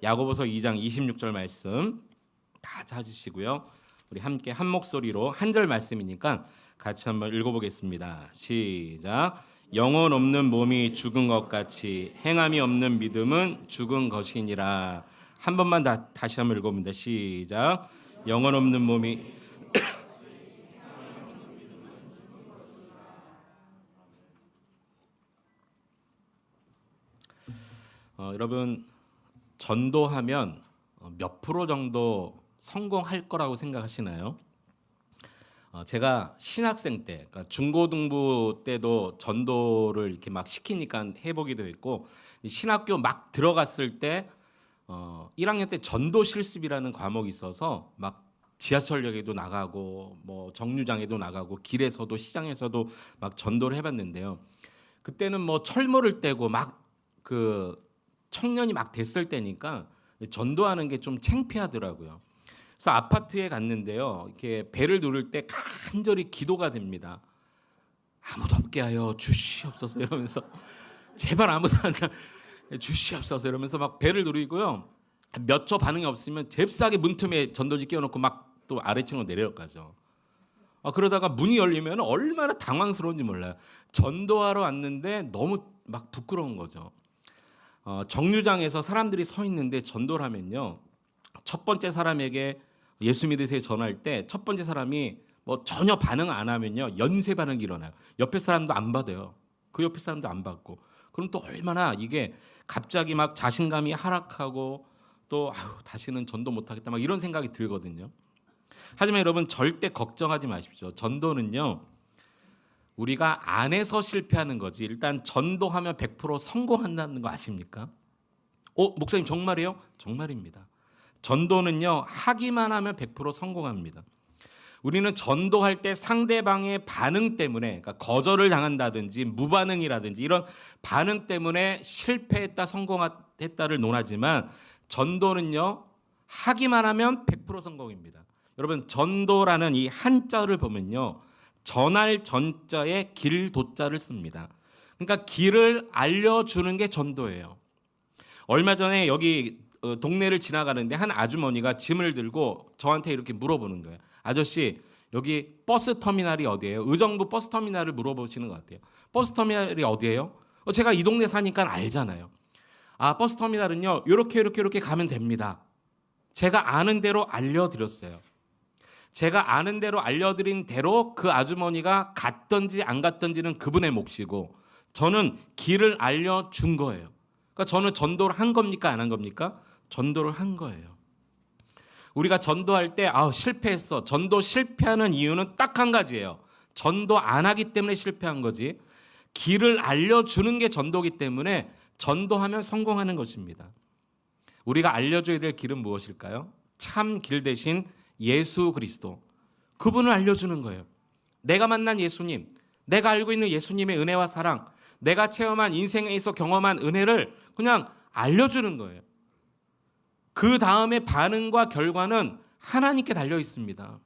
야고보서 2장 26절 말씀 다 찾으시고요. 우리 함께 한 목소리로 한 절 말씀이니까 같이 한번 읽어보겠습니다. 시작. 영혼 없는 몸이 죽은 것 같이 행함이 없는 믿음은 죽은 것이니라. 한 번만 다시 한번 읽어봅니다. 시작. 영혼 없는 몸이 여러분 전도하면 몇 프로 정도 성공할 거라고 생각하시나요? 제가 신학생 때, 그러니까 중고등부 때도 전도를 이렇게 막 시키니까 해보기도 했고, 신학교 막 들어갔을 때 1학년 때 전도 실습이라는 과목이 있어서 막 지하철역에도 나가고 뭐 정류장에도 나가고 길에서도 시장에서도 막 전도를 해봤는데요. 그때는 뭐 철모를 떼고 막 그 청년이 막 됐을 때니까 전도하는 게 좀 창피하더라고요. 그래서 아파트에 갔는데요. 이렇게 벨을 누를 때 간절히 기도가 됩니다. 아무도 없게 하여 주시옵소서 이러면서 제발 아무도 안 주시옵소서 이러면서 막 벨을 누르고요. 몇 초 반응이 없으면 잽싸게 문틈에 전도지 끼워놓고 막 또 아래층으로 내려가죠. 그러다가 문이 열리면 얼마나 당황스러운지 몰라요. 전도하러 왔는데 너무 막 부끄러운 거죠. 정류장에서 사람들이 서 있는데 전도를 하면요. 첫 번째 사람에게 예수 믿으세요 전화할 때 첫 번째 사람이 뭐 전혀 반응 안 하면요. 연쇄 반응이 일어나요. 옆에 사람도 안 받아요. 그 옆에 사람도 안 받고. 그럼 또 얼마나 이게 갑자기 막 자신감이 하락하고 또 다시는 전도 못 하겠다 막 이런 생각이 들거든요. 하지만 여러분 절대 걱정하지 마십시오. 전도는요. 우리가 안에서 실패하는 거지. 일단 전도하면 100% 성공한다는 거 아십니까? 목사님 정말이에요? 정말입니다. 전도는요. 하기만 하면 100% 성공합니다. 우리는 전도할 때 상대방의 반응 때문에 그러니까 거절을 당한다든지 무반응이라든지 이런 반응 때문에 실패했다 성공했다를 논하지만 전도는요. 하기만 하면 100% 성공입니다. 여러분 전도라는 이 한자를 보면요. 전할 전자에 길 도자를 씁니다. 그러니까 길을 알려주는 게 전도예요. 얼마 전에 여기 동네를 지나가는데 한 아주머니가 짐을 들고 저한테 이렇게 물어보는 거예요. 아저씨 여기 버스 터미널이 어디예요? 의정부 버스 터미널을 물어보시는 것 같아요. 버스 터미널이 어디예요? 제가 이 동네 사니까 알잖아요. 버스 터미널은요. 이렇게 가면 됩니다. 제가 아는 대로 알려드렸어요. 제가 아는 대로 알려드린 대로 그 아주머니가 갔던지 안 갔던지는 그분의 몫이고 저는 길을 알려준 거예요. 그러니까 저는 전도를 한 겁니까? 안 한 겁니까? 전도를 한 거예요. 우리가 전도할 때 실패했어. 전도 실패하는 이유는 딱 한 가지예요. 전도 안 하기 때문에 실패한 거지. 길을 알려주는 게 전도기 때문에 전도하면 성공하는 것입니다. 우리가 알려줘야 될 길은 무엇일까요? 참 길 대신 예수 그리스도. 그분을 알려주는 거예요. 내가 만난 예수님, 내가 알고 있는 예수님의 은혜와 사랑, 내가 체험한 인생에서 경험한 은혜를 그냥 알려주는 거예요. 그 다음에 반응과 결과는 하나님께 달려 있습니다.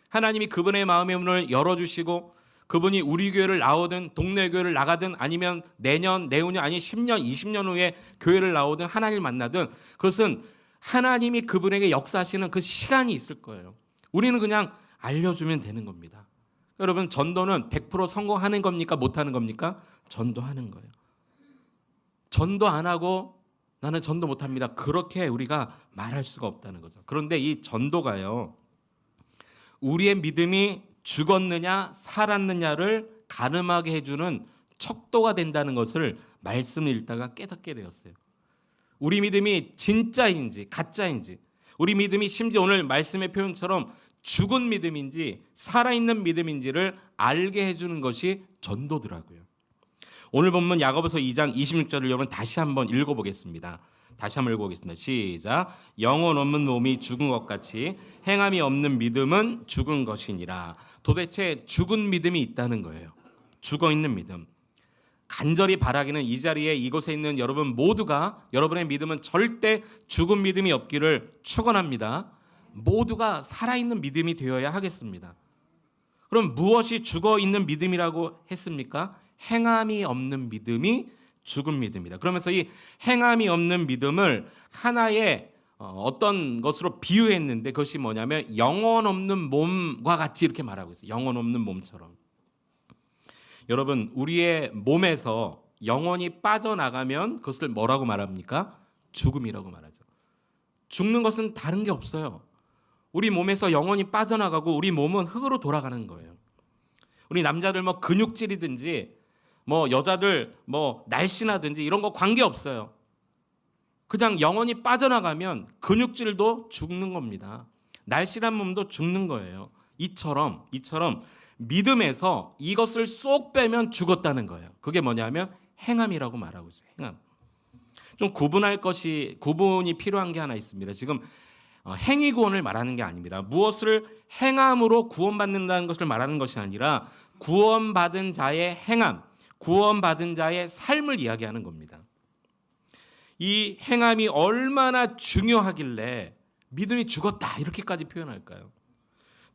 하나님이 그분의 마음의 문을 열어주시고 그분이 우리 교회를 나오든 동네 교회를 나가든 아니면 내년, 내후년 아니 10년, 20년 후에 교회를 나오든 하나님을 만나든 그것은 하나님이 그분에게 역사하시는 그 시간이 있을 거예요. 우리는 그냥 알려주면 되는 겁니다. 여러분 전도는 100% 성공하는 겁니까? 못하는 겁니까? 전도하는 거예요. 전도 안 하고 나는 전도 못합니다. 그렇게 우리가 말할 수가 없다는 거죠. 그런데 이 전도가요. 우리의 믿음이 죽었느냐 살았느냐를 가늠하게 해주는 척도가 된다는 것을 말씀을 읽다가 깨닫게 되었어요. 우리 믿음이 진짜인지 가짜인지 우리 믿음이 심지어 오늘 말씀의 표현처럼 죽은 믿음인지 살아있는 믿음인지를 알게 해주는 것이 전도더라고요. 오늘 본문 야고보서 2장 26절을 여러분 다시 한번 읽어보겠습니다. 다시 한번 읽어보겠습니다. 시작. 영혼 없는 몸이 죽은 것 같이 행함이 없는 믿음은 죽은 것이니라. 도대체 죽은 믿음이 있다는 거예요. 죽어있는 믿음. 간절히 바라기는 이 자리에 이곳에 있는 여러분 모두가 여러분의 믿음은 절대 죽은 믿음이 없기를 축원합니다. 모두가 살아있는 믿음이 되어야 하겠습니다. 그럼 무엇이 죽어있는 믿음이라고 했습니까? 행함이 없는 믿음이 죽은 믿음이다. 그러면서 이 행함이 없는 믿음을 하나의 어떤 것으로 비유했는데 그것이 뭐냐면 영혼 없는 몸과 같이 이렇게 말하고 있어요. 영혼 없는 몸처럼. 여러분, 우리의 몸에서 영혼이 빠져나가면 그것을 뭐라고 말합니까? 죽음이라고 말하죠. 죽는 것은 다른 게 없어요. 우리 몸에서 영혼이 빠져나가고 우리 몸은 흙으로 돌아가는 거예요. 우리 남자들 뭐 근육질이든지 뭐 여자들 뭐 날씬하든지 이런 거 관계 없어요. 그냥 영혼이 빠져나가면 근육질도 죽는 겁니다. 날씬한 몸도 죽는 거예요. 이처럼 믿음에서 이것을 쏙 빼면 죽었다는 거예요. 그게 뭐냐면 행함이라고 말하고 있어요. 행함. 좀 구분이 필요한 게 하나 있습니다. 지금 행위 구원을 말하는 게 아닙니다. 무엇을 행함으로 구원받는다는 것을 말하는 것이 아니라 구원받은 자의 행함, 구원받은 자의 삶을 이야기하는 겁니다. 이 행함이 얼마나 중요하길래 믿음이 죽었다 이렇게까지 표현할까요?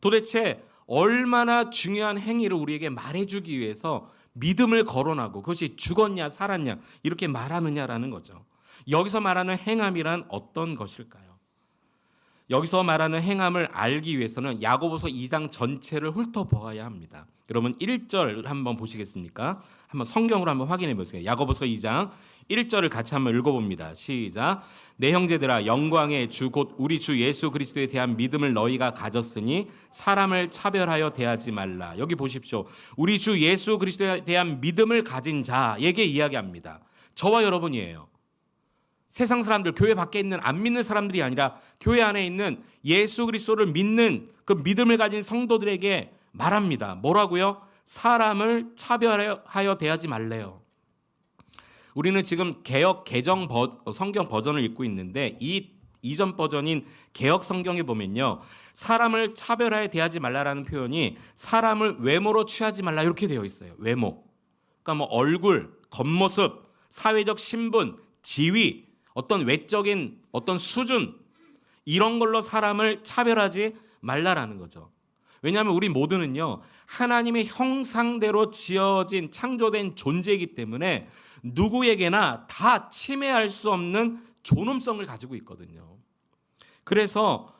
도대체 얼마나 중요한 행위를 우리에게 말해주기 위해서 믿음을 거론하고 그것이 죽었냐 살았냐 이렇게 말하느냐라는 거죠. 여기서 말하는 행함이란 어떤 것일까요? 여기서 말하는 행함을 알기 위해서는 야고보서 2장 전체를 훑어보아야 합니다. 여러분 1절 한번 보시겠습니까? 한번 성경으로 한번 확인해 보세요. 야고보서 2장 1절을 같이 한번 읽어봅니다. 시작. 내 형제들아 영광의 주 곧 우리 주 예수 그리스도에 대한 믿음을 너희가 가졌으니 사람을 차별하여 대하지 말라. 여기 보십시오. 우리 주 예수 그리스도에 대한 믿음을 가진 자에게 이야기합니다. 저와 여러분이에요. 세상 사람들, 교회 밖에 있는 안 믿는 사람들이 아니라 교회 안에 있는 예수 그리스도를 믿는 그 믿음을 가진 성도들에게 말합니다. 뭐라고요? 사람을 차별하여 대하지 말래요. 우리는 지금 개역 개정 성경 버전을 읽고 있는데 이 이전 버전인 개역 성경에 보면요. 사람을 차별하여 대하지 말라라는 표현이 사람을 외모로 취하지 말라 이렇게 되어 있어요. 외모. 그러니까 뭐 얼굴, 겉모습, 사회적 신분, 지위, 어떤 외적인 어떤 수준 이런 걸로 사람을 차별하지 말라라는 거죠. 왜냐하면 우리 모두는요. 하나님의 형상대로 지어진 창조된 존재이기 때문에 누구에게나 다 침해할 수 없는 존엄성을 가지고 있거든요. 그래서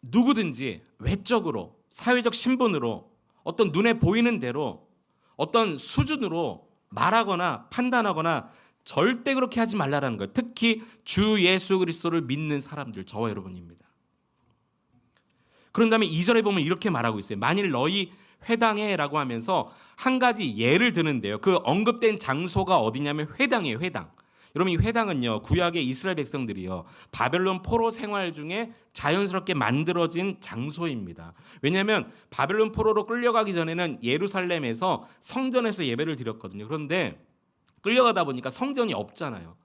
누구든지 외적으로 사회적 신분으로 어떤 눈에 보이는 대로 어떤 수준으로 말하거나 판단하거나 절대 그렇게 하지 말라라는 거예요. 특히 주 예수 그리스도를 믿는 사람들, 저와 여러분입니다. 그런 다음에 2절에 보면 이렇게 말하고 있어요. 만일 너희 회당에라고 하면서 한 가지 예를 드는데요. 그 언급된 장소가 어디냐면 회당이에요. 회당. 여러분 이 회당은요. 구약의 이스라엘 백성들이요. 바벨론 포로 생활 중에 자연스럽게 만들어진 장소입니다. 왜냐하면 바벨론 포로로 끌려가기 전에는 예루살렘에서 성전에서 예배를 드렸거든요. 그런데 끌려가다 보니까 성전이 없잖아요.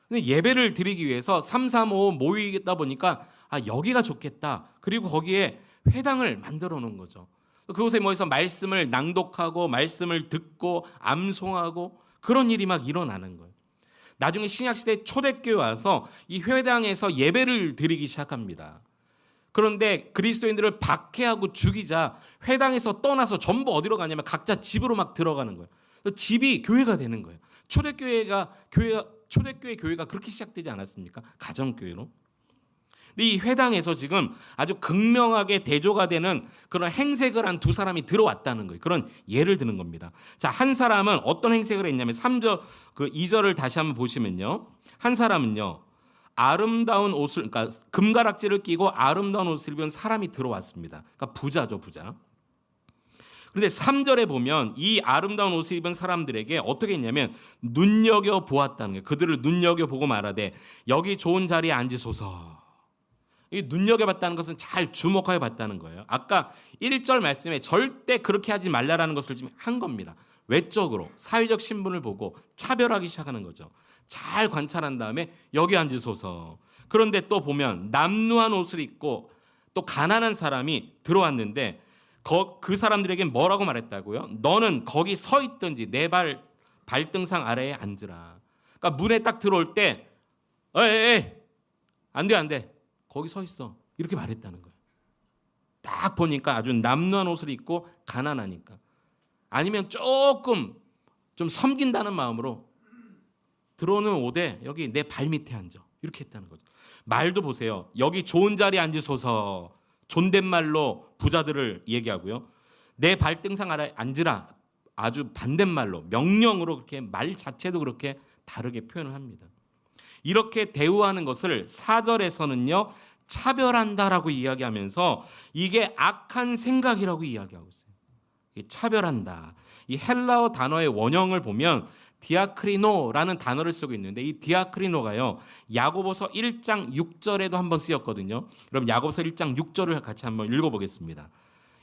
근데 예배를 드리기 위해서 335 모이다 보니까 여기가 좋겠다. 그리고 거기에 회당을 만들어 놓은 거죠. 그곳에 모여서 말씀을 낭독하고 말씀을 듣고 암송하고 그런 일이 막 일어나는 거예요. 나중에 신약시대 초대교회 와서 이 회당에서 예배를 드리기 시작합니다. 그런데 그리스도인들을 박해하고 죽이자 회당에서 떠나서 전부 어디로 가냐면 각자 집으로 막 들어가는 거예요. 집이 교회가 되는 거예요. 초대교회 교회가 그렇게 시작되지 않았습니까? 가정교회로. 근데 이 회당에서 지금 아주 극명하게 대조가 되는 그런 행색을 한 두 사람이 들어왔다는 거예요. 그런 예를 드는 겁니다. 자, 한 사람은 어떤 행색을 했냐면 3절 그 2절을 다시 한번 보시면요. 한 사람은요. 아름다운 옷을 그러니까 금가락지를 끼고 아름다운 옷을 입은 사람이 들어왔습니다. 그러니까 부자죠, 부자. 그런데 3절에 보면 이 아름다운 옷을 입은 사람들에게 어떻게 했냐면 눈여겨보았다는 거예요. 그들을 눈여겨보고 말하되 여기 좋은 자리에 앉으소서. 이 눈여겨봤다는 것은 잘 주목하여 봤다는 거예요. 아까 1절 말씀에 절대 그렇게 하지 말라라는 것을 지금 한 겁니다. 외적으로 사회적 신분을 보고 차별하기 시작하는 거죠. 잘 관찰한 다음에 여기 앉으소서. 그런데 또 보면 남루한 옷을 입고 또 가난한 사람이 들어왔는데 그 사람들에게 뭐라고 말했다고요? 너는 거기 서 있든지 내 발등상 아래에 앉으라. 그러니까 문에 딱 들어올 때 에이 안 돼. 거기 서 있어. 이렇게 말했다는 거예요. 딱 보니까 아주 남루한 옷을 입고 가난하니까. 아니면 조금 좀 섬긴다는 마음으로 들어오는 5대 여기 내 발밑에 앉아. 이렇게 했다는 거죠. 말도 보세요. 여기 좋은 자리에 앉으소서. 존댓말로 부자들을 얘기하고요. 내 발등상 아래 앉으라. 아주 반대말로 명령으로 그렇게 말 자체도 그렇게 다르게 표현을 합니다. 이렇게 대우하는 것을 4절에서는요. 차별한다라고 이야기하면서 이게 악한 생각이라고 이야기하고 있어요. 차별한다. 이 헬라어 단어의 원형을 보면 디아크리노라는 단어를 쓰고 있는데 이 디아크리노가요. 야고보서 1장 6절에도 한번 쓰였거든요. 그럼 야고보서 1장 6절을 같이 한번 읽어보겠습니다.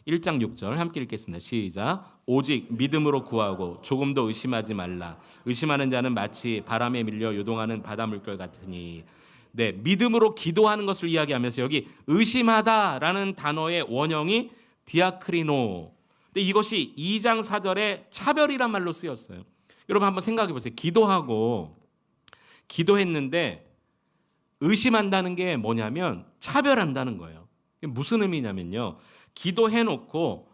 1장 6절 함께 읽겠습니다. 시작. 오직 믿음으로 구하고 조금도 의심하지 말라. 의심하는 자는 마치 바람에 밀려 요동하는 바다 물결 같으니. 네, 믿음으로 기도하는 것을 이야기하면서 여기 의심하다라는 단어의 원형이 디아크리노. 근데 이것이 2장 4절에 차별이란 말로 쓰였어요. 여러분 한번 생각해 보세요. 기도했는데 의심한다는 게 뭐냐면 차별한다는 거예요. 무슨 의미냐면요. 기도해놓고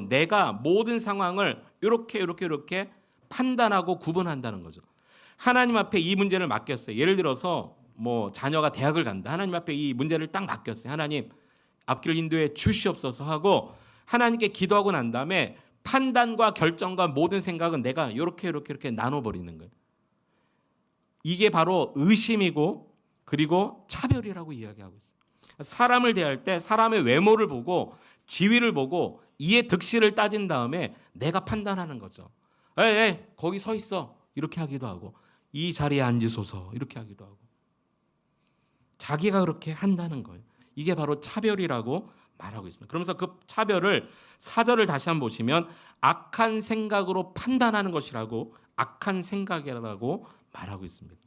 내가 모든 상황을 이렇게 판단하고 구분한다는 거죠. 하나님 앞에 이 문제를 맡겼어요. 예를 들어서 뭐 자녀가 대학을 간다. 하나님 앞에 이 문제를 딱 맡겼어요. 하나님 앞길 인도해 주시옵소서 하고 하나님께 기도하고 난 다음에 판단과 결정과 모든 생각은 내가 이렇게 나눠버리는 거예요. 이게 바로 의심이고 그리고 차별이라고 이야기하고 있어요. 사람을 대할 때 사람의 외모를 보고 지위를 보고 이해 득실을 따진 다음에 내가 판단하는 거죠. 에이 거기 서 있어 이렇게 하기도 하고 이 자리에 앉으소서 이렇게 하기도 하고 자기가 그렇게 한다는 거예요. 이게 바로 차별이라고 말하고 있습니다. 그러면서 그 차별을 4절을 다시 한번 보시면 악한 생각으로 판단하는 것이라고 악한 생각이라고 말하고 있습니다.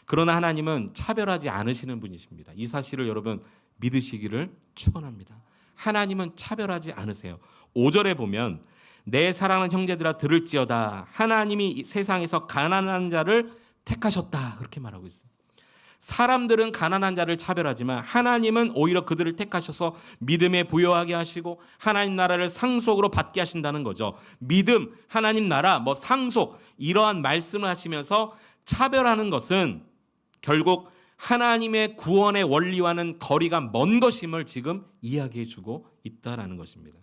그러나 하나님은 차별하지 않으시는 분이십니다. 이 사실을 여러분 믿으시기를 축원합니다. 하나님은 차별하지 않으세요. 5절에 보면 내 사랑하는 형제들아 들을지어다 하나님이 세상에서 가난한 자를 택하셨다 그렇게 말하고 있어요. 사람들은 가난한 자를 차별하지만 하나님은 오히려 그들을 택하셔서 믿음에 부여하게 하시고 하나님 나라를 상속으로 받게 하신다는 거죠. 믿음, 하나님 나라, 상속 이러한 말씀을 하시면서 차별하는 것은 결국 하나님의 구원의 원리와는 거리가 먼 것임을 지금 이야기해 주고 있다라는 것입니다.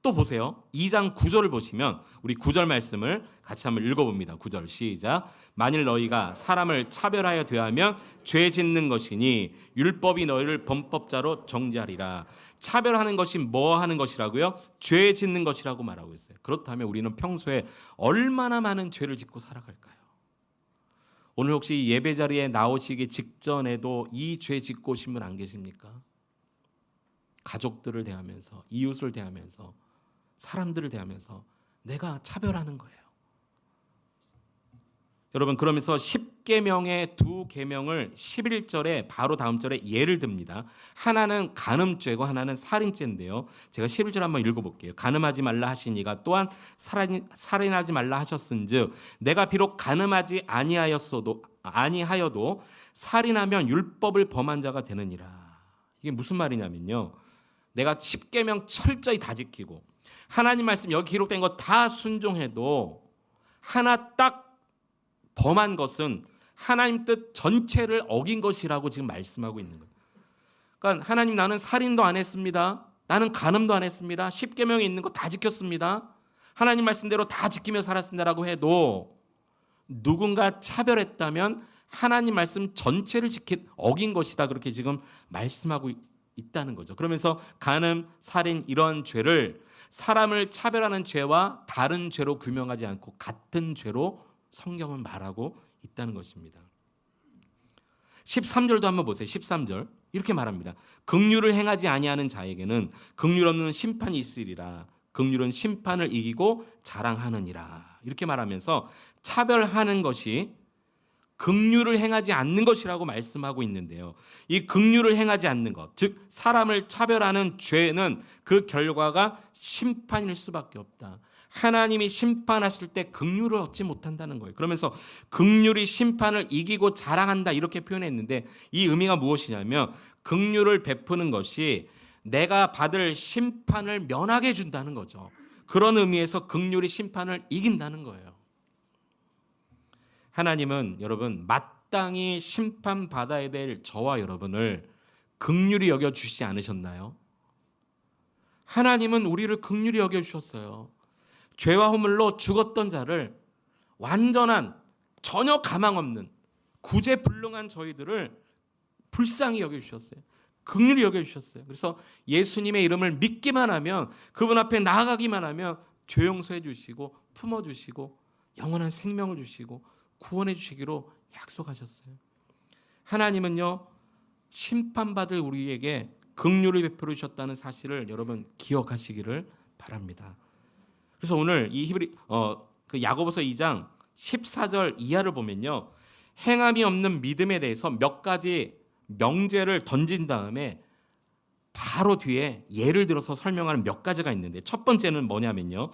또 보세요. 2장 9절을 보시면 우리 9절 말씀을 같이 한번 읽어봅니다. 9절 시작. 만일 너희가 사람을 차별하여 대하면 죄 짓는 것이니 율법이 너희를 범법자로 정죄하리라. 차별하는 것이 뭐 하는 것이라고요? 죄 짓는 것이라고 말하고 있어요. 그렇다면 우리는 평소에 얼마나 많은 죄를 짓고 살아갈까요? 오늘 혹시 예배 자리에 나오시기 직전에도 이 죄 짓고 오신 분 안 계십니까? 가족들을 대하면서 이웃을 대하면서 사람들을 대하면서 내가 차별하는 거예요. 여러분 그러면서 10계명의 두 계명을 11절에 바로 다음 절에 예를 듭니다. 하나는 간음죄고 하나는 살인죄인데요. 제가 11절 한번 읽어볼게요. 간음하지 말라 하시니가 또한 살인하지 말라 하셨은즉 내가 비록 간음하지 아니하여도 살인하면 율법을 범한 자가 되느니라. 이게 무슨 말이냐면요. 내가 10계명 철저히 다 지키고 하나님 말씀 여기 기록된 거 다 순종해도 하나 딱 범한 것은 하나님 뜻 전체를 어긴 것이라고 지금 말씀하고 있는 거예요. 그러니까 하나님 나는 살인도 안 했습니다. 나는 간음도 안 했습니다. 10계명에 있는 거 다 지켰습니다. 하나님 말씀대로 다 지키며 살았습니다라고 해도 누군가 차별했다면 하나님 말씀 전체를 어긴 것이다. 그렇게 지금 말씀하고 있다는 거죠. 그러면서 간음, 살인 이런 죄를 사람을 차별하는 죄와 다른 죄로 규명하지 않고 같은 죄로 성경은 말하고 있다는 것입니다. 13절도 한번 보세요. 13절 이렇게 말합니다. 긍휼을 행하지 아니하는 자에게는 긍휼 없는 심판이 있으리라. 긍휼은 심판을 이기고 자랑하느니라. 이렇게 말하면서 차별하는 것이 긍휼을 행하지 않는 것이라고 말씀하고 있는데요. 이 긍휼을 행하지 않는 것, 즉 사람을 차별하는 죄는 그 결과가 심판일 수밖에 없다. 하나님이 심판하실 때 긍휼을 얻지 못한다는 거예요. 그러면서 긍휼이 심판을 이기고 자랑한다 이렇게 표현했는데 이 의미가 무엇이냐면 긍휼을 베푸는 것이 내가 받을 심판을 면하게 해준다는 거죠. 그런 의미에서 긍휼이 심판을 이긴다는 거예요. 하나님은 여러분 마땅히 심판받아야 될 저와 여러분을 긍휼히 여겨주시지 않으셨나요? 하나님은 우리를 긍휼히 여겨주셨어요. 죄와 허물로 죽었던 자를 완전한 전혀 가망 없는 구제불능한 저희들을 불쌍히 여겨주셨어요. 긍휼히 여겨주셨어요. 그래서 예수님의 이름을 믿기만 하면, 그분 앞에 나아가기만 하면 죄 용서해 주시고 품어주시고 영원한 생명을 주시고 구원해 주시기로 약속하셨어요. 하나님은요, 심판받을 우리에게 긍휼을 베풀어 주셨다는 사실을 여러분 기억하시기를 바랍니다. 그래서 오늘 이 야고보서 2장 14절 이하를 보면요, 행함이 없는 믿음에 대해서 몇 가지 명제를 던진 다음에 바로 뒤에 예를 들어서 설명하는 몇 가지가 있는데, 첫 번째는 뭐냐면요,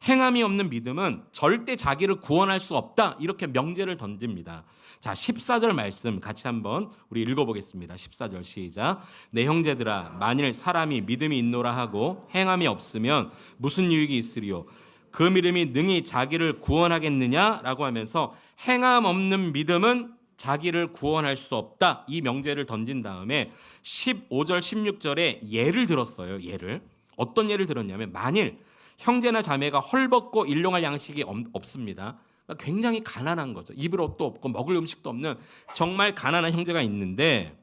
행함이 없는 믿음은 절대 자기를 구원할 수 없다, 이렇게 명제를 던집니다. 자, 14절 말씀 같이 한번 우리 읽어보겠습니다. 14절 시작. 내 형제들아, 만일 사람이 믿음이 있노라 하고 행함이 없으면 무슨 유익이 있으리요? 그 믿음이 능히 자기를 구원하겠느냐라고 하면서 행함 없는 믿음은 자기를 구원할 수 없다, 이 명제를 던진 다음에 15절 16절에 예를 들었어요. 예를 어떤 예를 들었냐면, 만일 형제나 자매가 헐벗고 일용할 양식이 없습니다. 그러니까 굉장히 가난한 거죠. 입을 옷도 없고 먹을 음식도 없는 정말 가난한 형제가 있는데,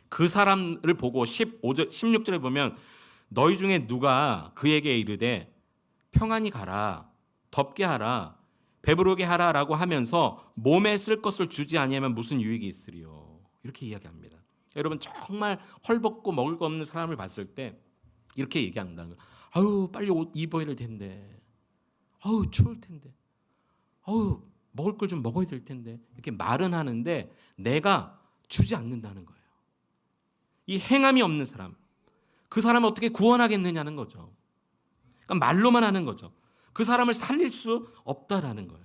그 사람을 보고 15절 16절에 보면 너희 중에 누가 그에게 이르되 평안히 가라, 덥게 하라, 배부르게 하라라고 하면서 몸에 쓸 것을 주지 아니하면 무슨 유익이 있으리요? 이렇게 이야기합니다. 여러분, 정말 헐벗고 먹을 거 없는 사람을 봤을 때 이렇게 얘기한다. 아유, 빨리 옷 입어야 될 텐데, 아유, 추울 텐데, 아유, 먹을 걸 좀 먹어야 될 텐데, 이렇게 말은 하는데 내가 주지 않는다는 거예요. 이 행함이 없는 사람, 그 사람을 어떻게 구원하겠느냐는 거죠. 그러니까 말로만 하는 거죠. 그 사람을 살릴 수 없다라는 거예요.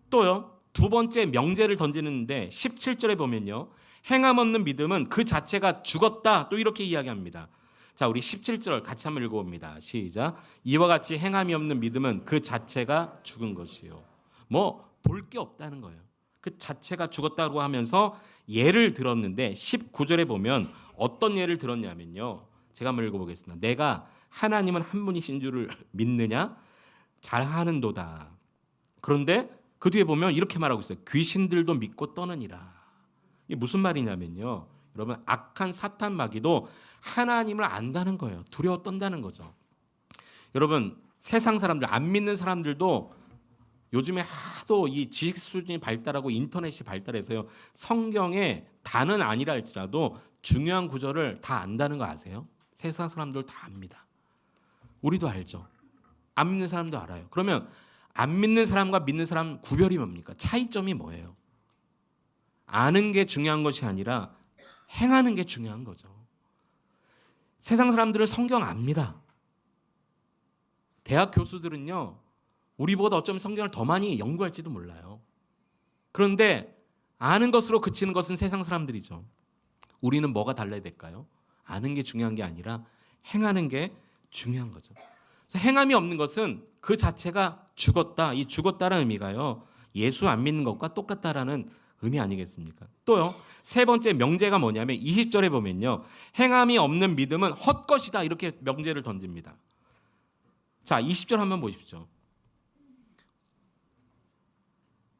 또요, 두 번째 명제를 던지는데 17절에 보면요, 행함 없는 믿음은 그 자체가 죽었다, 또 이렇게 이야기합니다. 자, 우리 17절 같이 한번 읽어봅니다. 시작. 이와 같이 행함이 없는 믿음은 그 자체가 죽은 것이요. 뭐 볼 게 없다는 거예요. 그 자체가 죽었다고 하면서 예를 들었는데 19절에 보면 어떤 예를 들었냐면요, 제가 한번 읽어보겠습니다. 내가 하나님은 한 분이신 줄을 믿느냐? 잘하는도다. 그런데 그 뒤에 보면 이렇게 말하고 있어요. 귀신들도 믿고 떠느니라. 이게 무슨 말이냐면요, 여러분, 악한 사탄 마귀도 하나님을 안다는 거예요. 두려워 떤다는 거죠. 여러분, 세상 사람들, 안 믿는 사람들도 요즘에 하도 이 지식 수준이 발달하고 인터넷이 발달해서요, 성경에 다는 아니라 할지라도 중요한 구절을 다 안다는 거 아세요? 세상 사람들 다 압니다. 우리도 알죠. 안 믿는 사람도 알아요. 그러면 안 믿는 사람과 믿는 사람 구별이 뭡니까? 차이점이 뭐예요? 아는 게 중요한 것이 아니라 행하는 게 중요한 거죠. 세상 사람들은 성경 압니다. 대학 교수들은요, 우리보다 어쩌면 성경을 더 많이 연구할지도 몰라요. 그런데 아는 것으로 그치는 것은 세상 사람들이죠. 우리는 뭐가 달라야 될까요? 아는 게 중요한 게 아니라 행하는 게 중요한 거죠. 그래서 행함이 없는 것은 그 자체가 죽었다. 이 죽었다라는 의미가요, 예수 안 믿는 것과 똑같다라는 의미 아니겠습니까? 또요, 세 번째 명제가 뭐냐면 20절에 보면요, 행함이 없는 믿음은 헛것이다, 이렇게 명제를 던집니다. 자, 20절 한번 보십시오.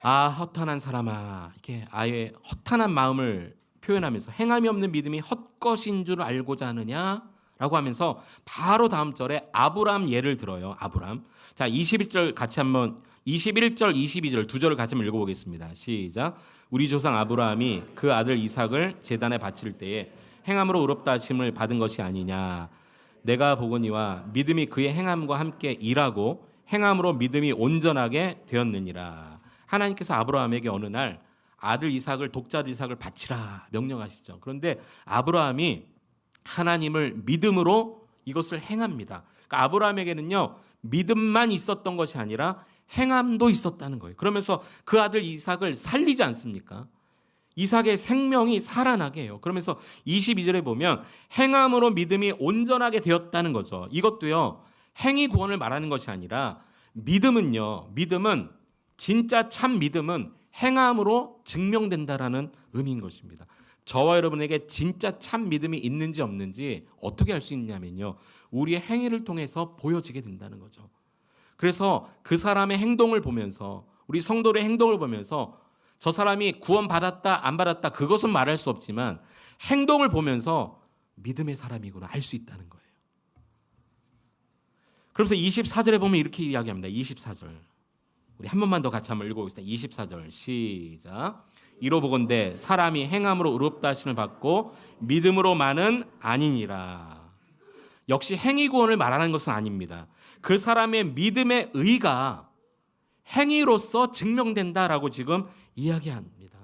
아, 허탄한 사람아, 이렇게 아예 허탄한 마음을 표현하면서 행함이 없는 믿음이 헛것인 줄 알고자 하느냐라고 하면서 바로 다음 절에 아브라함 예를 들어요. 아브라함. 자, 21절 같이 한번, 21절 22절 두 절을 같이 한번 읽어보겠습니다. 시작. 우리 조상 아브라함이 그 아들 이삭을 제단에 바칠 때에 행함으로 의롭다 하심을 받은 것이 아니냐. 내가 보거니와 믿음이 그의 행함과 함께 일하고 행함으로 믿음이 온전하게 되었느니라. 하나님께서 아브라함에게 어느 날 아들 이삭을, 독자들 이삭을 바치라 명령하시죠. 그런데 아브라함이 하나님을 믿음으로 이것을 행합니다. 그러니까 아브라함에게는요, 믿음만 있었던 것이 아니라 행함도 있었다는 거예요. 그러면서 그 아들 이삭을 살리지 않습니까? 이삭의 생명이 살아나게 해요. 그러면서 22절에 보면 행함으로 믿음이 온전하게 되었다는 거죠. 이것도요, 행위 구원을 말하는 것이 아니라 믿음은요, 믿음은 진짜 참 믿음은 행함으로 증명된다라는 의미인 것입니다. 저와 여러분에게 진짜 참 믿음이 있는지 없는지 어떻게 알 수 있냐면요, 우리의 행위를 통해서 보여지게 된다는 거죠. 그래서 그 사람의 행동을 보면서, 우리 성도의 행동을 보면서 저 사람이 구원받았다 안 받았다 그것은 말할 수 없지만 행동을 보면서 믿음의 사람이구나 알 수 있다는 거예요. 그래서 24절에 보면 이렇게 이야기합니다. 24절 우리 한 번만 더 같이 한번 읽어보겠습니다. 24절 시작. 이로보건대 사람이 행함으로 의롭다 하심을 받고 믿음으로만은 아니니라. 역시 행위 구원을 말하는 것은 아닙니다. 그 사람의 믿음의 의가 행위로서 증명된다라고 지금 이야기합니다.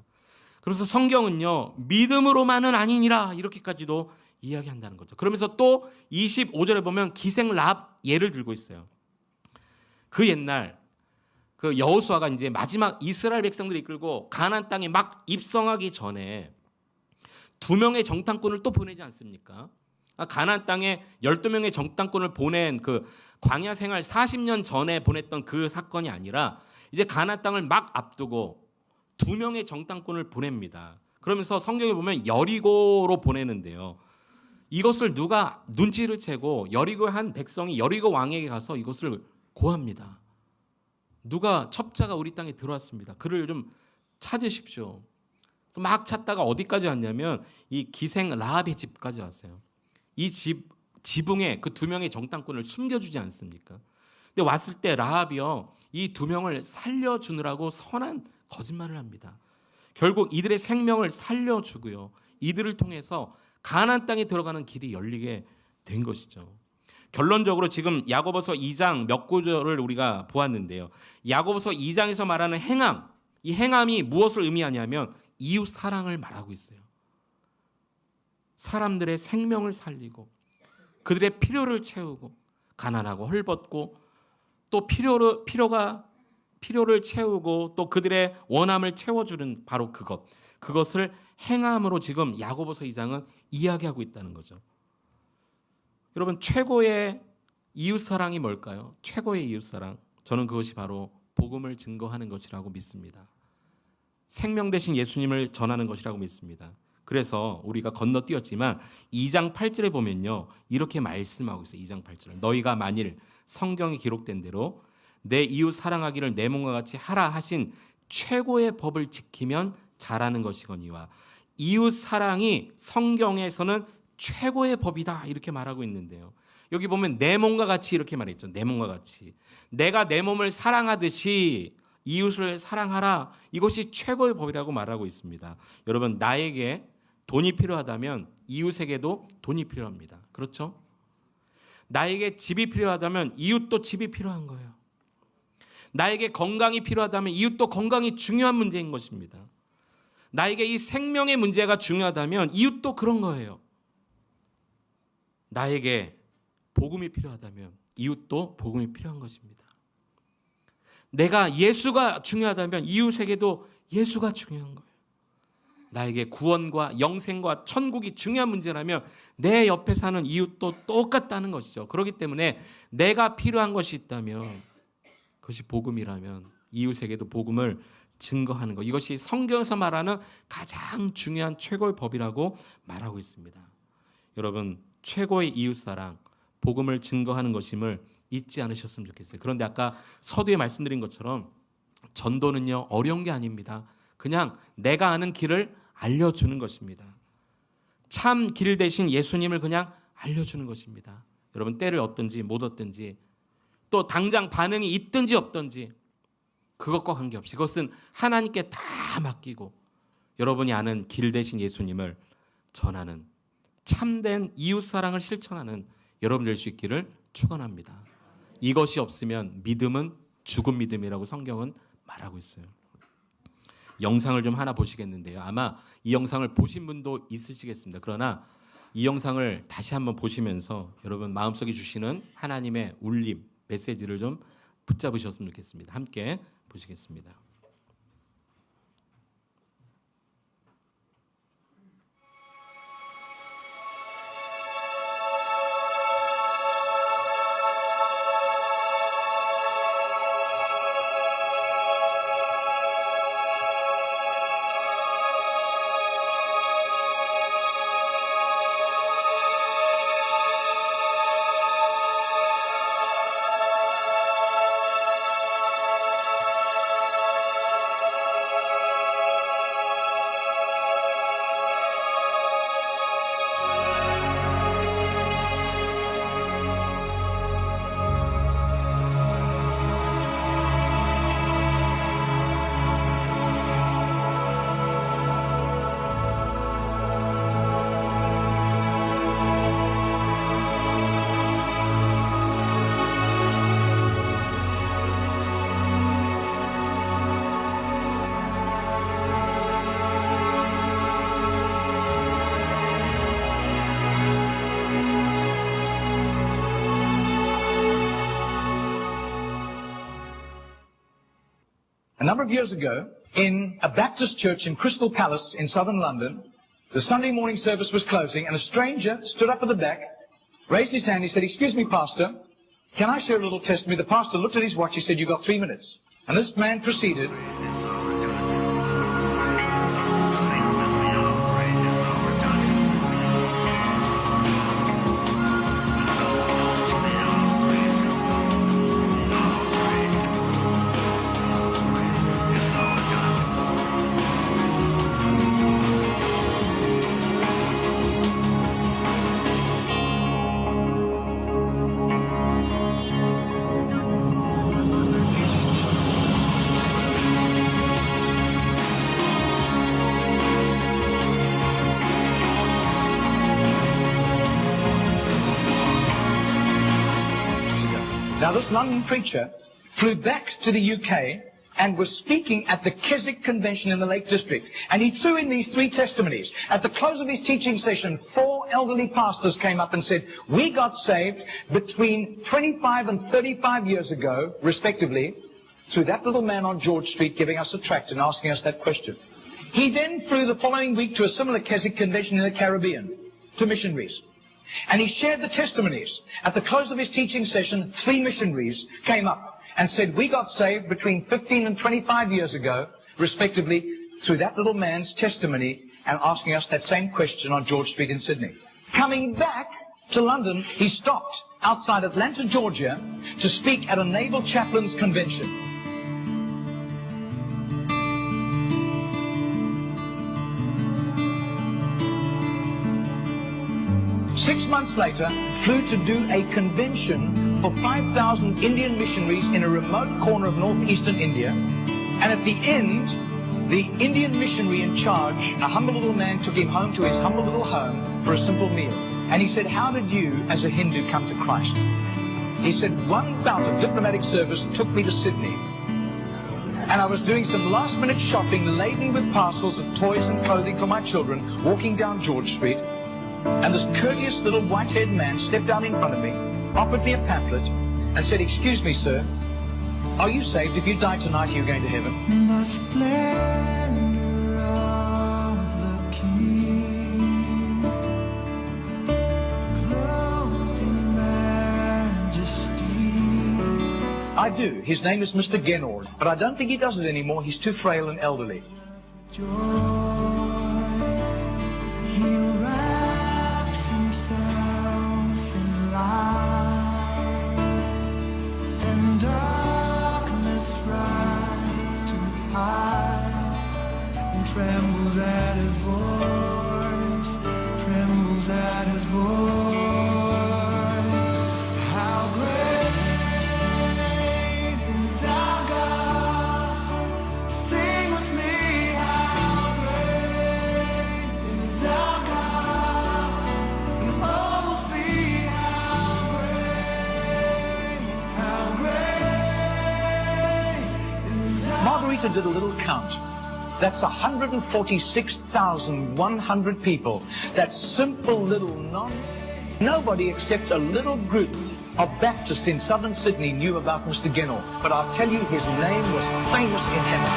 그래서 성경은요, 믿음으로만은 아니니라 이렇게까지도 이야기한다는 거죠. 그러면서 또 25절에 보면 기생 라합 예를 들고 있어요. 그 옛날 그 여호수아가 이제 마지막 이스라엘 백성들을 이끌고 가나안 땅에 막 입성하기 전에 2명의 정탐꾼을 또 보내지 않습니까? 가나안 땅에 12명의 정탐꾼을 보낸 그 광야 생활 40년 전에 보냈던 그 사건이 아니라 이제 가나안 땅을 막 앞두고 2명의 정탐꾼을 보냅니다. 그러면서 성경에 보면 여리고로 보내는데요. 이것을 누가 눈치를 채고 여리고의 한 백성이 여리고 왕에게 가서 이것을 고합니다. 누가 첩자가 우리 땅에 들어왔습니다. 그를 좀 찾으십시오. 막 찾다가 어디까지 왔냐면 이 기생 라합의 집까지 왔어요. 이 지붕에 그 2명의 정탐꾼을 숨겨주지 않습니까? 근데 왔을 때 라합이요, 이 2명을 살려주느라고 선한 거짓말을 합니다. 결국 이들의 생명을 살려주고요, 이들을 통해서 가나안 땅에 들어가는 길이 열리게 된 것이죠. 결론적으로 지금 야고보서 2장 몇 구절을 우리가 보았는데요. 야고보서 2장에서 말하는 행함, 이 행함이 무엇을 의미하냐면 이웃 사랑을 말하고 있어요. 사람들의 생명을 살리고 그들의 필요를 채우고 가난하고 헐벗고 또 필요를 채우고 또 그들의 원함을 채워주는 바로 그것을 행함으로 지금 야고보서 2장은 이야기하고 있다는 거죠. 여러분, 최고의 이웃사랑이 뭘까요? 최고의 이웃사랑, 저는 그것이 바로 복음을 증거하는 것이라고 믿습니다. 생명 되신 예수님을 전하는 것이라고 믿습니다. 그래서 우리가 건너뛰었지만 2장 8절에 보면요, 이렇게 말씀하고 있어요. 2장 8절, 너희가 만일 성경에 기록된 대로 내 이웃 사랑하기를 내 몸과 같이 하라 하신 최고의 법을 지키면 잘하는 것이거니와. 이웃 사랑이 성경에서는 최고의 법이다 이렇게 말하고 있는데요, 여기 보면 내 몸과 같이 이렇게 말했죠. 내 몸과 같이, 내가 내 몸을 사랑하듯이 이웃을 사랑하라, 이것이 최고의 법이라고 말하고 있습니다. 여러분, 나에게 돈이 필요하다면 이웃에게도 돈이 필요합니다. 그렇죠? 나에게 집이 필요하다면 이웃도 집이 필요한 거예요. 나에게 건강이 필요하다면 이웃도 건강이 중요한 문제인 것입니다. 나에게 이 생명의 문제가 중요하다면 이웃도 그런 거예요. 나에게 복음이 필요하다면 이웃도 복음이 필요한 것입니다. 내가 예수가 중요하다면 이웃에게도 예수가 중요한 거예요. 나에게 구원과 영생과 천국이 중요한 문제라면 내 옆에 사는 이웃도 똑같다는 것이죠. 그렇기 때문에 내가 필요한 것이 있다면 그것이 복음이라면 이웃에게도 복음을 증거하는 것, 이것이 성경에서 말하는 가장 중요한 최고의 법이라고 말하고 있습니다. 여러분, 최고의 이웃사랑, 복음을 증거하는 것임을 잊지 않으셨으면 좋겠어요. 그런데 아까 서두에 말씀드린 것처럼 전도는요, 어려운 게 아닙니다. 그냥 내가 아는 길을 알려주는 것입니다. 참 길 대신 예수님을 그냥 알려주는 것입니다. 여러분, 때를 얻든지 못 얻든지 또 당장 반응이 있든지 없든지 그것과 관계없이 그것은 하나님께 다 맡기고 여러분이 아는 길 대신 예수님을 전하는 참된 이웃사랑을 실천하는 여러분 될 수 있기를 축원합니다. 이것이 없으면 믿음은 죽은 믿음이라고 성경은 말하고 있어요. 영상을 좀 하나 보시겠는데요, 아마 이 영상을 보신 분도 있으시겠습니다. 그러나 이 영상을 다시 한번 보시면서 여러분 마음속에 주시는 하나님의 울림, 메시지를 좀 붙잡으셨으면 좋겠습니다. 함께 보시겠습니다. number of years ago, in a Baptist church in Crystal Palace in southern London, the Sunday morning service was closing, and a stranger stood up at the back, raised his hand, he said, "Excuse me, Pastor, can I share a little testimony?" The pastor looked at his watch, he said, "You've got 3 minutes." And this man proceeded. Now, this London preacher flew back to the UK and was speaking at the Keswick Convention in the Lake District. And he threw in these 3 testimonies. At the close of his teaching session, 4 elderly pastors came up and said, "We got saved between 25 and 35 years ago, respectively, through that little man on George Street giving us a tract and asking us that question." He then flew the following week to a similar Keswick Convention in the Caribbean, to missionaries. And he shared the testimonies. At the close of his teaching session, 3 missionaries came up and said, "We got saved between 15 and 25 years ago, respectively, through that little man's testimony and asking us that same question on George Street in Sydney." Coming back to London, he stopped outside Atlanta, Georgia, to speak at a naval chaplains convention. Six months later, flew to do a convention for 5,000 Indian missionaries in a remote corner of northeastern India. And at the end, the Indian missionary in charge, a humble little man, took him home to his humble little home for a simple meal. And he said, "How did you, as a Hindu, come to Christ?" He said, "One bout of diplomatic service took me to Sydney. And I was doing some last-minute shopping, laden with parcels of toys and clothing for my children, walking down George Street. And this courteous little white-haired man stepped out in front of me, offered me a pamphlet, and said, 'Excuse me, sir, are you saved? If you die tonight, are you going to heaven?'" The splendor of the King, clothed in majesty. I do. His name is Mr. Genord, but I don't think he does it anymore. He's too frail and elderly. Joy, he wraps himself in light, and darkness rise to hide, and trembles at his voice, trembles at his voice. How great is our God? Sing with me, how great is our God? And all will see how great is our God. Margarita did a little count. That's 146,100 people. That simple little nobody except a little group of Baptists in southern Sydney knew about Mr. Genord. But I'll tell you, his name was famous in heaven.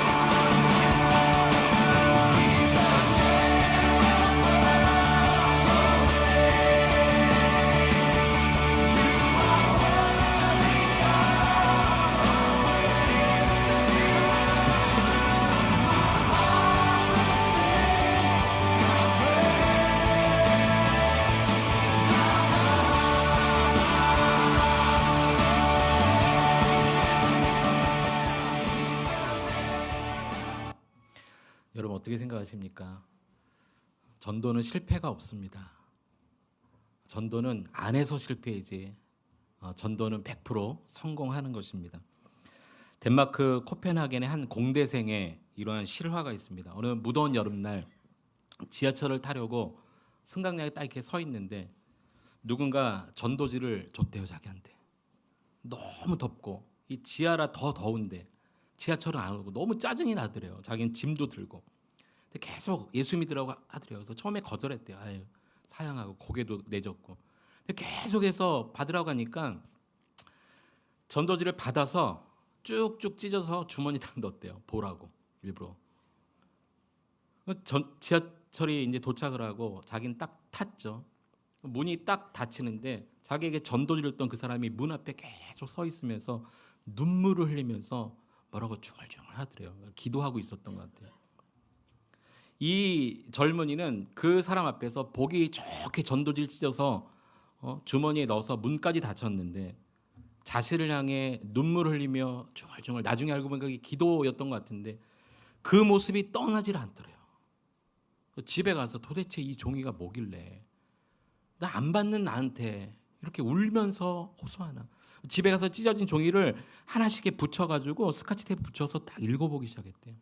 여러분 어떻게 생각하십니까? 전도는 실패가 없습니다. 전도는 안에서 실패이지 전도는 100% 성공하는 것입니다. 덴마크 코펜하겐의 한 공대생의 이러한 실화가 있습니다. 어느 무더운 여름날 지하철을 타려고 승강장에 딱 이렇게 서 있는데 누군가 전도지를 줬대요, 자기한테. 너무 덥고 이 지하라 더 더운데 지하철은 안 오고 너무 짜증이 나더래요. 자기는 짐도 들고. 근데 계속 예수 믿으라고 하더래요. 그래서 처음에 거절했대요. 아유, 사양하고 고개도 내젓고. 근데 계속해서 받으라고 하니까 전도지를 받아서 쭉쭉 찢어서 주머니 딱 넣었대요. 보라고 일부러. 지하철이 이제 도착을 하고 자기는 딱 탔죠. 문이 딱 닫히는데 자기에게 전도를 줬던 그 사람이 문 앞에 계속 서 있으면서 눈물을 흘리면서 뭐라고 중얼중얼 하더래요. 기도하고 있었던 것 같아요. 이 젊은이는 그 사람 앞에서 보기 좋게 전도지를 찢어서 주머니에 넣어서 문까지 닫혔는데 자신을 향해 눈물 흘리며 중얼중얼, 나중에 알고 보니까 그게 기도였던 것 같은데 그 모습이 떠나질 않더래요. 집에 가서 도대체 이 종이가 뭐길래 나 안 받는 나한테 이렇게 울면서 호소하나. 집에 가서 찢어진 종이를 하나씩 붙여가지고 스카치 테이프 붙여서 딱 읽어보기 시작했대요.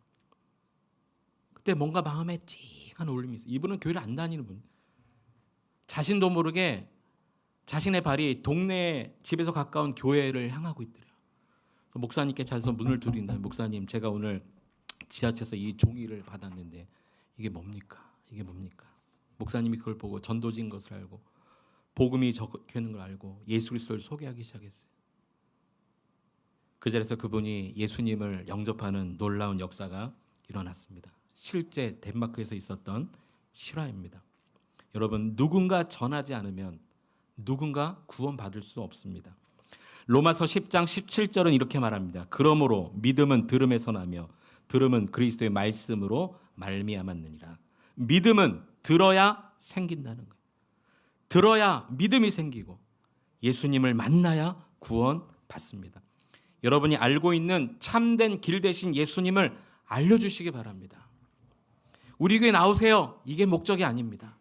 그때 뭔가 마음에 찡한 울림이 있어요. 이분은 교회를 안 다니는 분. 자신도 모르게 자신의 발이 동네 집에서 가까운 교회를 향하고 있더래요. 목사님께 찾아서 문을 두드린다. 목사님, 제가 오늘 지하철에서 이 종이를 받았는데 이게 뭡니까? 이게 뭡니까? 목사님이 그걸 보고 전도진 것을 알고 복음이 적혀 있는 걸 알고 예수 그리스도를 소개하기 시작했어요. 그 자리에서 그분이 예수님을 영접하는 놀라운 역사가 일어났습니다. 실제 덴마크에서 있었던 실화입니다. 여러분, 누군가 전하지 않으면 누군가 구원받을 수 없습니다. 로마서 10장 17절은 이렇게 말합니다. 그러므로 믿음은 들음에서 나며 들음은 그리스도의 말씀으로 말미암았느니라. 믿음은 들어야 생긴다는 거예요. 들어야 믿음이 생기고 예수님을 만나야 구원받습니다. 여러분이 알고 있는 참된 길 대신 예수님을 알려주시기 바랍니다. 우리 교회 나오세요. 이게 목적이 아닙니다.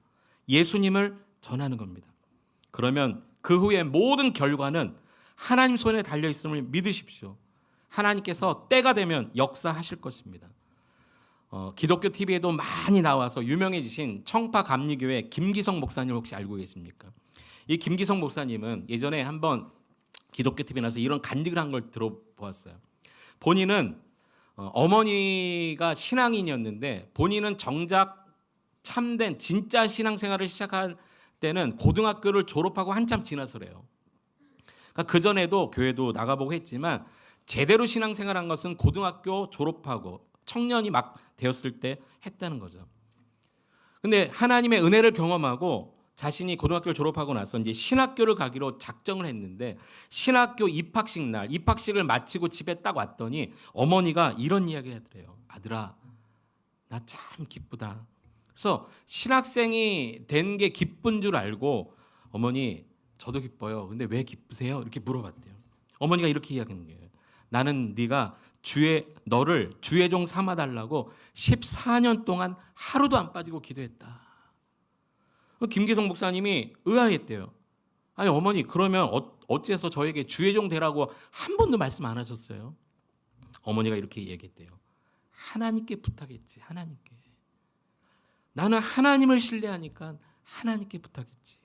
예수님을 전하는 겁니다. 그러면 그 후에 모든 결과는 하나님 손에 달려있음을 믿으십시오. 하나님께서 때가 되면 역사하실 것입니다. 기독교 TV에도 많이 나와서 유명해지신 청파 감리교회 김기성 목사님 혹시 알고 계십니까? 이 김기성 목사님은 예전에 한번 기독교 TV에 나와서 이런 간증을 한 걸 들어보았어요. 본인은 어머니가 신앙인이었는데 본인은 정작 참된 진짜 신앙생활을 시작한 때는 고등학교를 졸업하고 한참 지나서래요. 그러니까 그전에도 교회도 나가보고 했지만 제대로 신앙생활한 것은 고등학교 졸업하고 청년이 막 되었을 때 했다는 거죠. 근데 하나님의 은혜를 경험하고 자신이 고등학교를 졸업하고 나서 이제 신학교를 가기로 작정을 했는데 신학교 입학식 날 입학식을 마치고 집에 딱 왔더니 어머니가 이런 이야기를 하더래요. 아들아, 나 참 기쁘다. 그래서 신학생이 된 게 기쁜 줄 알고 어머니 저도 기뻐요. 근데 왜 기쁘세요? 이렇게 물어봤대요. 어머니가 이렇게 이야기하는 거예요. 나는 네가 너를 주의 종 삼아달라고 14년 동안 하루도 안 빠지고 기도했다. 김기성 목사님이 의아했대요. 아니 어머니 그러면 어째서 저에게 주의 종 되라고 한 번도 말씀 안 하셨어요? 어머니가 이렇게 얘기했대요. 하나님께 부탁했지. 하나님께. 나는 하나님을 신뢰하니까 하나님께 부탁했지.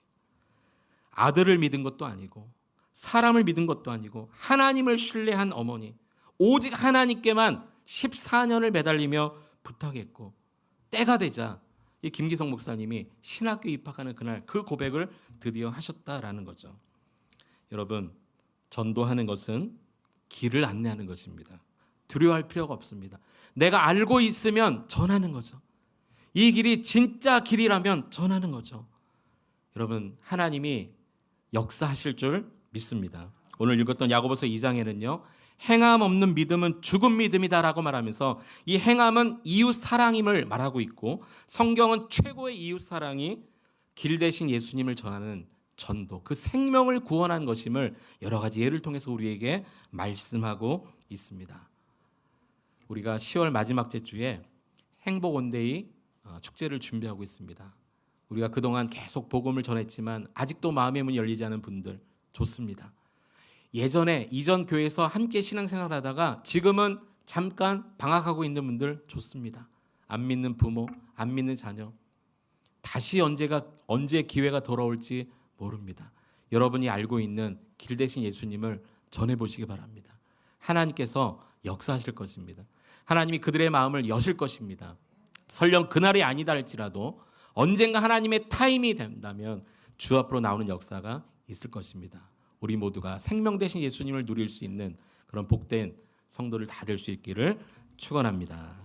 아들을 믿은 것도 아니고 사람을 믿은 것도 아니고 하나님을 신뢰한 어머니. 오직 하나님께만 14년을 매달리며 부탁했고 때가 되자 이 김기성 목사님이 신학교 입학하는 그날 그 고백을 드디어 하셨다라는 거죠. 여러분, 전도하는 것은 길을 안내하는 것입니다. 두려워할 필요가 없습니다. 내가 알고 있으면 전하는 거죠. 이 길이 진짜 길이라면 전하는 거죠. 여러분, 하나님이 역사하실 줄 믿습니다. 오늘 읽었던 야고보서 2장에는요. 행함 없는 믿음은 죽은 믿음이다라고 말하면서 이 행함은 이웃 사랑임을 말하고 있고 성경은 최고의 이웃 사랑이 길 대신 예수님을 전하는 전도, 그 생명을 구원한 것임을 여러 가지 예를 통해서 우리에게 말씀하고 있습니다. 우리가 10월 마지막 주에 행복 온데이 축제를 준비하고 있습니다. 우리가 그동안 계속 복음을 전했지만 아직도 마음의 문이 열리지 않은 분들 좋습니다. 예전에 이전 교회에서 함께 신앙생활하다가 지금은 잠깐 방학하고 있는 분들 좋습니다. 안 믿는 부모, 안 믿는 자녀. 다시 언제 기회가 돌아올지 모릅니다. 여러분이 알고 있는 길 대신 예수님을 전해보시기 바랍니다. 하나님께서 역사하실 것입니다. 하나님이 그들의 마음을 여실 것입니다. 설령 그날이 아니다 할지라도 언젠가 하나님의 타임이 된다면 주 앞으로 나오는 역사가 있을 것입니다. 우리 모두가 생명 대신 예수님을 누릴 수 있는 그런 복된 성도들 다 될 수 있기를 축원합니다.